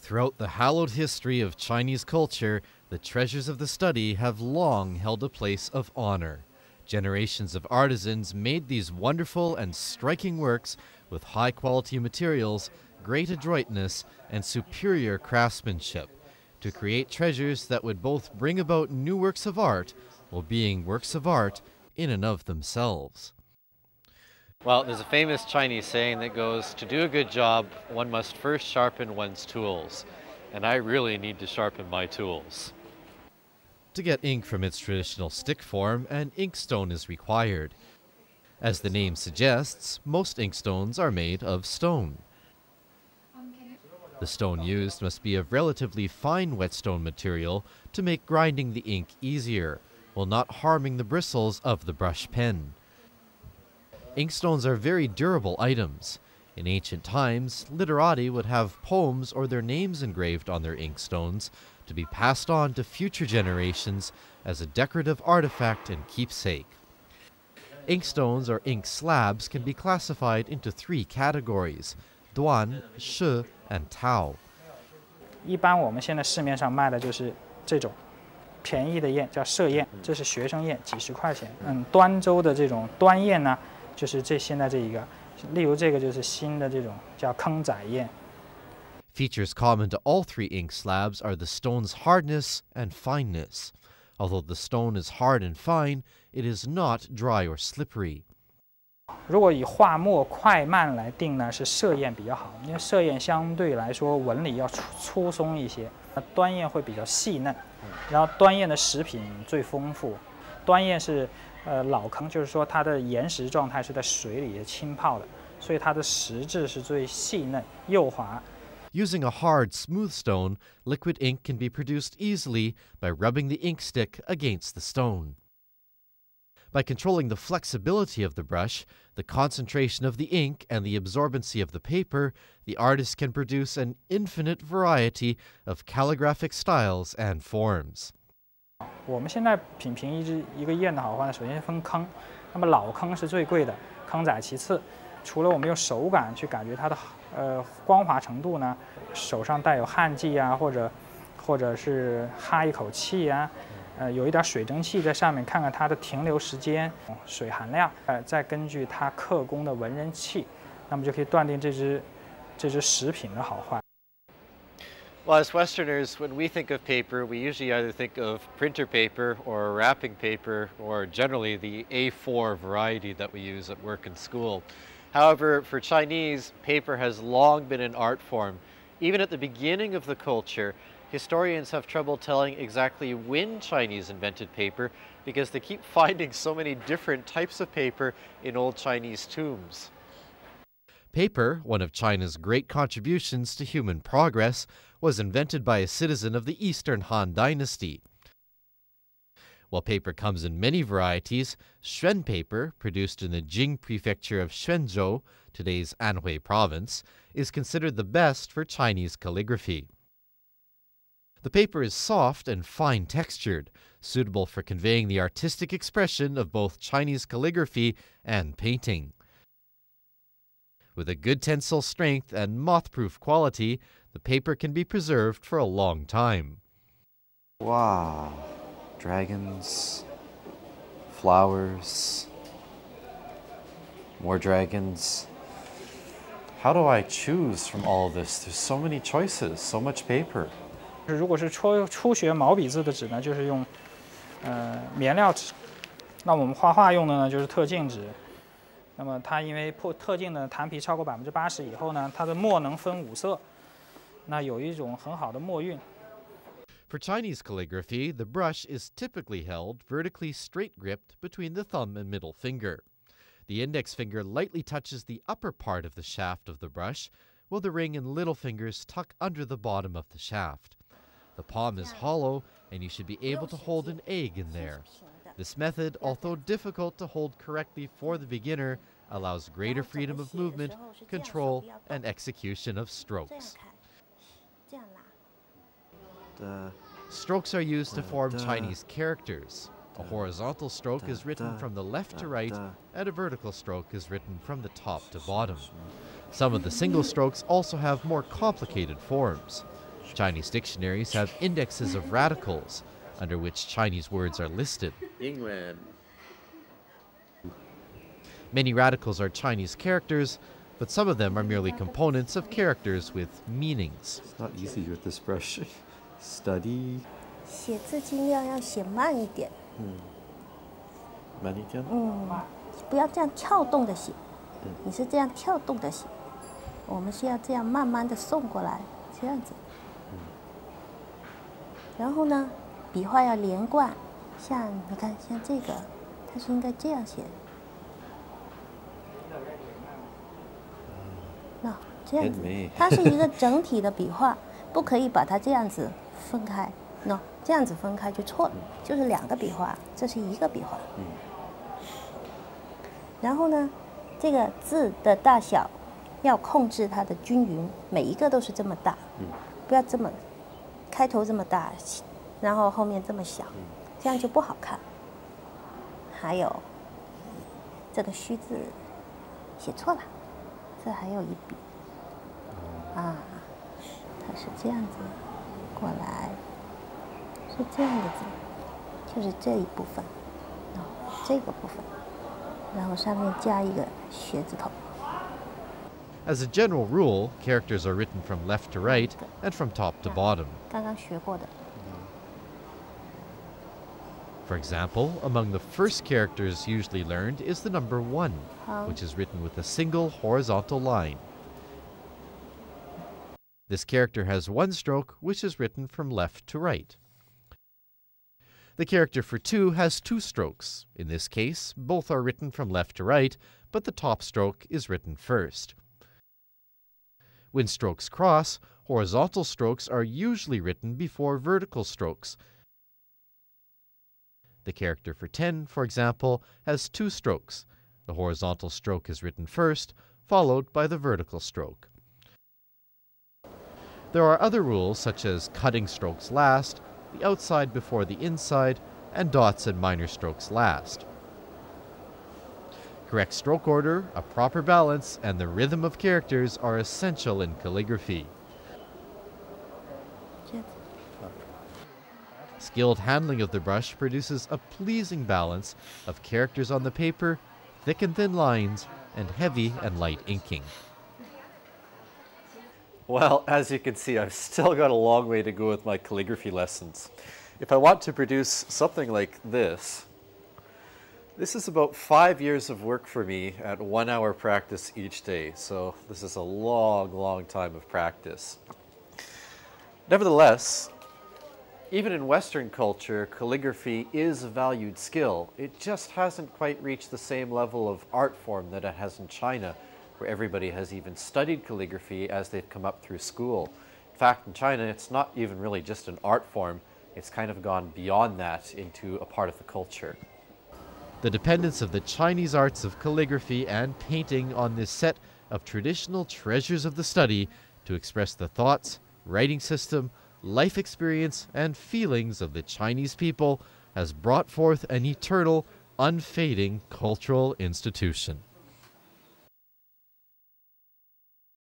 Throughout the hallowed history of Chinese culture, the treasures of the study have long held a place of honor. Generations of artisans made these wonderful and striking works with high-quality materials, great adroitness, and superior craftsmanship to create treasures that would both bring about new works of art while being works of art in and of themselves. Well, there's a famous Chinese saying that goes, to do a good job, one must first sharpen one's tools. And I really need to sharpen my tools. To get ink from its traditional stick form, an inkstone is required. As the name suggests, most inkstones are made of stone. The stone used must be of relatively fine whetstone material to make grinding the ink easier, while not harming the bristles of the brush pen. Inkstones are very durable items. In ancient times, literati would have poems or their names engraved on their inkstones to be passed on to future generations as a decorative artifact and keepsake. Inkstones or ink slabs can be classified into three categories: duan, shi, and tao. 一般我们现在市面上卖的就是这种便宜的砚，叫歙砚，这是学生砚，几十块钱。端州的这种端砚呢，就是现在这一个，例如这个就是新的这种叫坑仔砚。 Features common to all three ink slabs are the stone's hardness and fineness. Although the stone is hard and fine, it is not dry or slippery. 如果以画墨快慢来定呢，是歙砚比较好，因为歙砚相对来说纹理要粗松一些，端砚会比较细嫩，然后端砚的食品最丰富。端砚是老坑，就是说它的岩石状态是在水里浸泡的，所以它的实质是最细嫩幼滑。 Using a hard, smooth stone, liquid ink can be produced easily by rubbing the ink stick against the stone. By controlling the flexibility of the brush, the concentration of the ink, and the absorbency of the paper, the artist can produce an infinite variety of calligraphic styles and forms. 我们现在品评一个砚的好坏呢，首先分坑，那么老坑是最贵的，坑仔其次。除了我们用手感去感觉它的光滑程度呢，手上带有汗迹啊，或者是哈一口气啊，有一点水蒸气在上面，看看它的停留时间、水含量，再根据它刻工的文人气，那么就可以断定这只食品的好坏。 Well, as Westerners, when we think of paper, we usually either think of printer paper or wrapping paper, or generally the A4 variety that we use at work and school. However, for Chinese, paper has long been an art form. Even at the beginning of the culture, historians have trouble telling exactly when Chinese invented paper because they keep finding so many different types of paper in old Chinese tombs. Paper, one of China's great contributions to human progress, was invented by a citizen of the Eastern Han Dynasty. While paper comes in many varieties, Xuan paper, produced in the Jing prefecture of Xuanzhou, today's Anhui province, is considered the best for Chinese calligraphy. The paper is soft and fine-textured, suitable for conveying the artistic expression of both Chinese calligraphy and painting. With a good tensile strength and moth-proof quality, the paper can be preserved for a long time. Wow. Dragons, flowers, more dragons. How do I choose from all of this? There's so many choices, so much paper. 如果是初学毛笔字的纸呢，就是用棉料纸。那我们画画用的呢，就是特净纸。那么它因为特净的弹皮超过80%以后呢，它的墨能分5色，那有一种很好的墨韵。 For Chinese calligraphy, the brush is typically held vertically straight-gripped between the thumb and middle finger. The index finger lightly touches the upper part of the shaft of the brush, while the ring and little fingers tuck under the bottom of the shaft. The palm is hollow, and you should be able to hold an egg in there. This method, although difficult to hold correctly for the beginner, allows greater freedom of movement, control, and execution of strokes. Strokes are used to form Chinese characters. A horizontal stroke is written from the left to right, and a vertical stroke is written from the top to bottom. Some of the single strokes also have more complicated forms. Chinese dictionaries have indexes of radicals, under which Chinese words are listed. Many radicals are Chinese characters, but some of them are merely components of characters with meanings. It's not easy with this brush. Study. 写字尽量要写慢一点。慢一点。不要这样跳动的写。你是这样跳动的写，我们是要这样慢慢的送过来，这样子。然后呢，笔画要连贯，像你看，像这个，它是应该这样写。那这样子，它是一个整体的笔画，不可以把它这样子分开。喏，这样子分开就错了，就是两个笔画，这是一个笔画。然后呢，这个字的大小要控制它的均匀，每一个都是这么大，不要这么开头这么大，然后后面这么小，这样就不好看。还有这个虚字写错了，这还有一笔啊，它是这样子过来。是这样的字，就是这一部分，这个部分，然后上面加一个学字头。As a general rule, characters are written from left to right and from top to bottom. 刚刚学过的。For example, among the first characters usually learned is the number 1, which is written with a single horizontal line. This character has one stroke, which is written from left to right. The character for 2 has 2 strokes. In this case, both are written from left to right, but the top stroke is written first. When strokes cross, horizontal strokes are usually written before vertical strokes. The character for 10, for example, has 2 strokes. The horizontal stroke is written first, followed by the vertical stroke. There are other rules, such as cutting strokes last, the outside before the inside, and dots and minor strokes last. Correct stroke order, a proper balance, and the rhythm of characters are essential in calligraphy. Skilled handling of the brush produces a pleasing balance of characters on the paper, thick and thin lines, and heavy and light inking. Well, as you can see, I've still got a long way to go with my calligraphy lessons. If I want to produce something like this is about 5 years of work for me at 1 hour practice each day. So this is a long, long time of practice. Nevertheless, even in Western culture, calligraphy is a valued skill. It just hasn't quite reached the same level of art form that it has in China, where everybody has even studied calligraphy as they've come up through school. In fact, in China, it's not even really just an art form. It's kind of gone beyond that into a part of the culture. The dependence of the Chinese arts of calligraphy and painting on this set of traditional treasures of the study to express the thoughts, writing system, life experience, and feelings of the Chinese people has brought forth an eternal, unfading cultural institution.